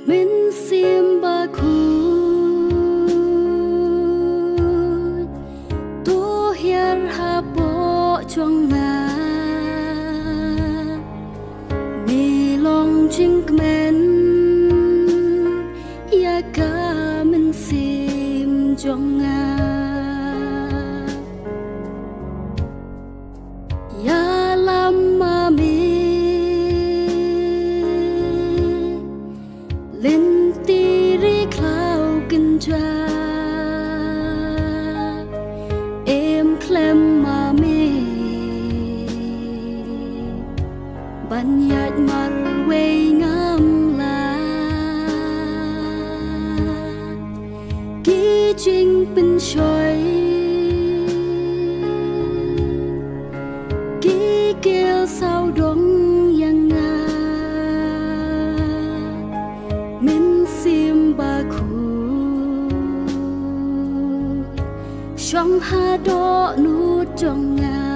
Min sim ba khu to hiar ha po chong na mi long ching men ya ka min sim chong na ya lam ma mi lên tiri cloud kinh tra em klem ma me ban yat mar we ngam la ki ching pin choi ki kêu sao dong yang nga min sim ba khu trong ha đo nút trong nga